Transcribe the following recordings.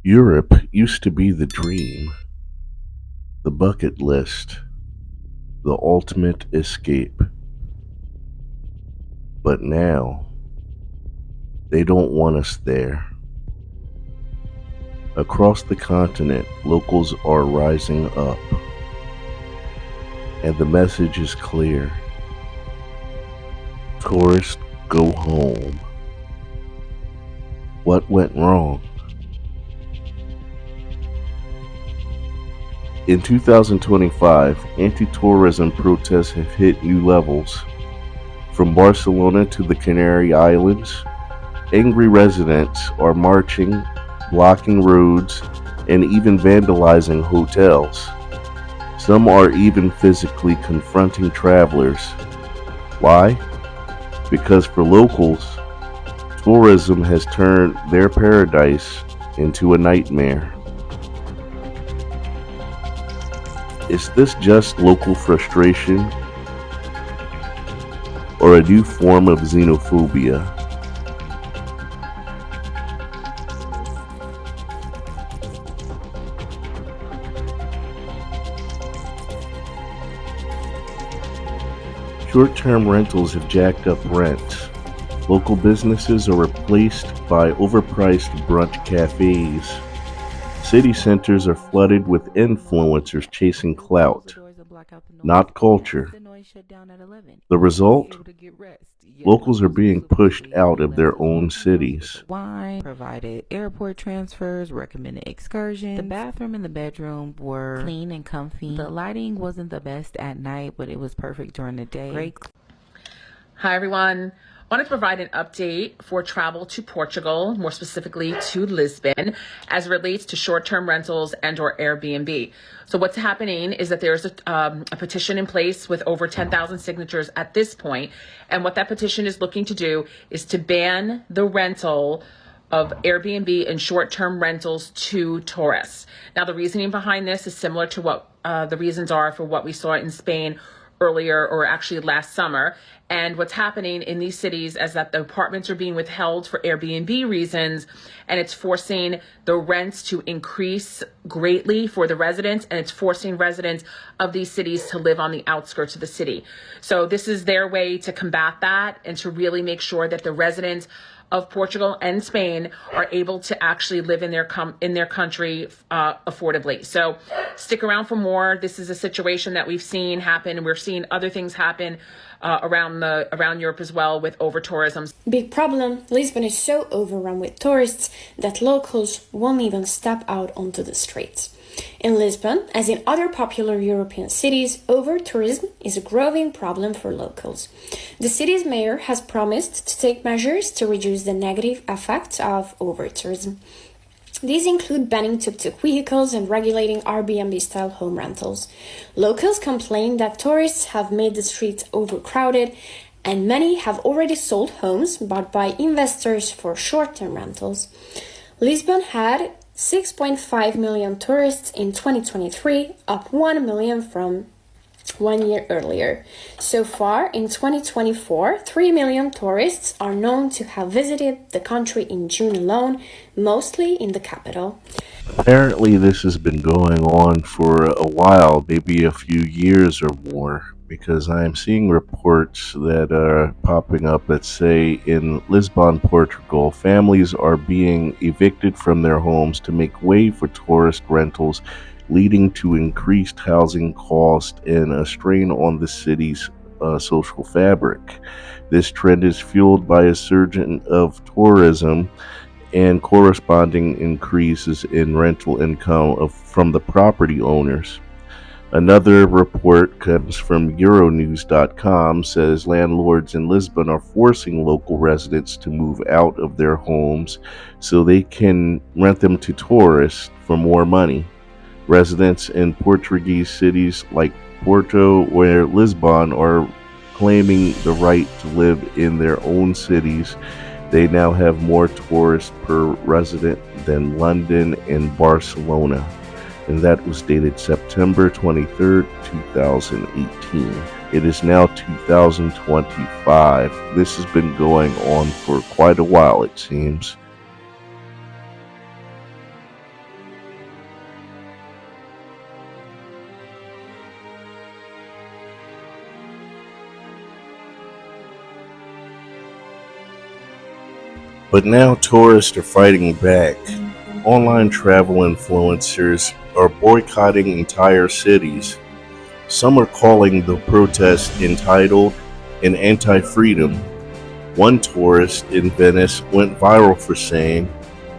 Europe used to be the dream, the bucket list, the ultimate escape. But now, they don't want us there. Across the continent, locals are rising up, and the message is clear. Tourists, go home. What went wrong? In 2025, anti-tourism protests have hit new levels. From Barcelona to the Canary Islands, angry residents are marching, blocking roads, and even vandalizing hotels. Some are even physically confronting travelers. Why? Because for locals, tourism has turned their paradise into a nightmare. Is this just local frustration or a new form of xenophobia? Short-term rentals have jacked up rent. Local businesses are replaced by overpriced brunch cafes. City centers are flooded with influencers chasing clout, not culture. The result? Locals are being pushed out of their own cities. Wine, provided airport transfers, recommended excursions. The bathroom and the bedroom were clean and comfy. The lighting wasn't the best at night, but it was perfect during the day. Great. Hi, everyone. I wanted to provide an update for travel to Portugal, more specifically to Lisbon, as it relates to short-term rentals and or Airbnb. So what's happening is that there's a petition in place with over 10,000 signatures at this point. And what that petition is looking to do is to ban the rental of Airbnb and short-term rentals to tourists. Now, the reasoning behind this is similar to what the reasons are for what we saw in Spain earlier, or actually last summer. And what's happening in these cities is that the apartments are being withheld for Airbnb reasons, and it's forcing the rents to increase greatly for the residents, and it's forcing residents of these cities to live on the outskirts of the city. So this is their way to combat that and to really make sure that the residents of Portugal and Spain are able to actually live in their country affordably. So stick around for more. This is a situation that we've seen happen, and we're seeing other things happen around Europe as well with over tourism. Big problem, Lisbon is so overrun with tourists that locals won't even step out onto the streets. In Lisbon, as in other popular European cities, over-tourism is a growing problem for locals. The city's mayor has promised to take measures to reduce the negative effects of over-tourism. These include banning tuk-tuk vehicles and regulating Airbnb-style home rentals. Locals complain that tourists have made the streets overcrowded, and many have already sold homes bought by investors for short-term rentals. Lisbon had 6.5 million tourists in 2023, up 1 million from 1 year earlier. So far, in 2024, 3 million tourists are known to have visited the country in June alone, mostly in the capital. Apparently, this has been going on for a while, maybe a few years or more, because I am seeing reports that are popping up that say in Lisbon, Portugal, families are being evicted from their homes to make way for tourist rentals, leading to increased housing costs and a strain on the city's social fabric. This trend is fueled by a surge of tourism and corresponding increases in rental income from the property owners. Another report comes from Euronews.com, says landlords in Lisbon are forcing local residents to move out of their homes so they can rent them to tourists for more money. Residents in Portuguese cities like Porto or Lisbon are claiming the right to live in their own cities. They now have more tourists per resident than London and Barcelona. And that was dated September 23rd, 2018. It is now 2025. This has been going on for quite a while, it seems. But now tourists are fighting back. Online travel influencers are boycotting entire cities. Some are calling the protest entitled and anti-freedom. One tourist in Venice went viral for saying,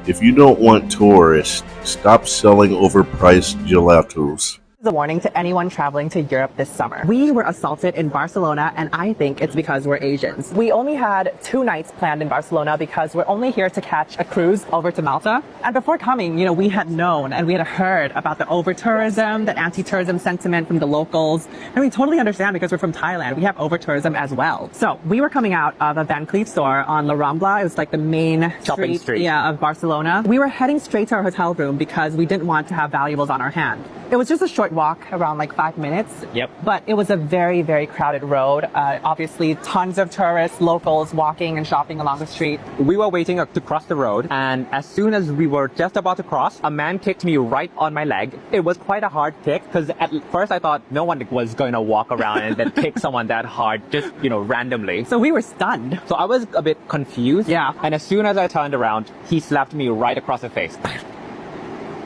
"If you don't want tourists, stop selling overpriced gelatos." A warning to anyone traveling to Europe this summer. We were assaulted in Barcelona, and I think it's because we're Asians. We only had 2 nights planned in Barcelona because we're only here to catch a cruise over to Malta. And before coming, we had known and we had heard about the over-tourism, the anti-tourism sentiment from the locals. And we totally understand because we're from Thailand. We have over-tourism as well. So we were coming out of a Van Cleef store on La Rambla. It was like the main shopping street of Barcelona. We were heading straight to our hotel room because we didn't want to have valuables on our hand. It was just a short walk, around like 5 minutes. Yep. But it was a very, very crowded road. Obviously, tons of tourists, locals walking and shopping along the street. We were waiting to cross the road, and as soon as we were just about to cross, a man kicked me right on my leg. It was quite a hard kick because at first I thought no one was going to walk around and then kick someone that hard, just, randomly. So we were stunned. So I was a bit confused. Yeah. And as soon as I turned around, he slapped me right across the face.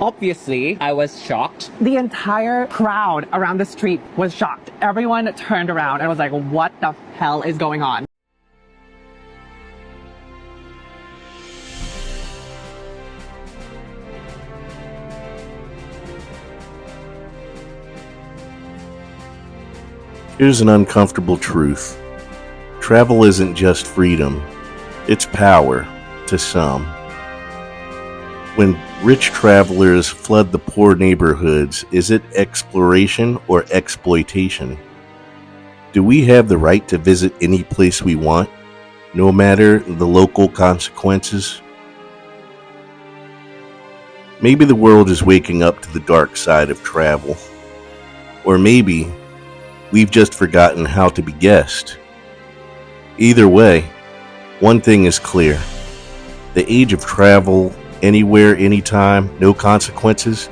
Obviously, I was shocked. The entire crowd around the street was shocked. Everyone turned around and was like, what the hell is going on? Here's an uncomfortable truth. Travel isn't just freedom, it's power to some. When rich travelers flood the poor neighborhoods, is it exploration or exploitation? Do we have the right to visit any place we want, no matter the local consequences? Maybe the world is waking up to the dark side of travel. Or maybe we've just forgotten how to be guessed. Either way, one thing is clear. The age of travel anywhere, anytime, no consequences,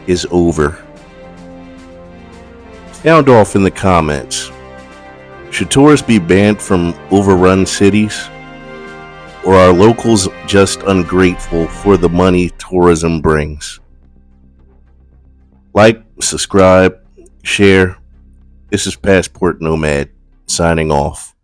is over. Sound off in the comments. Should tourists be banned from overrun cities? Or are locals just ungrateful for the money tourism brings? Like, subscribe, share. This is Passport Nomad, signing off.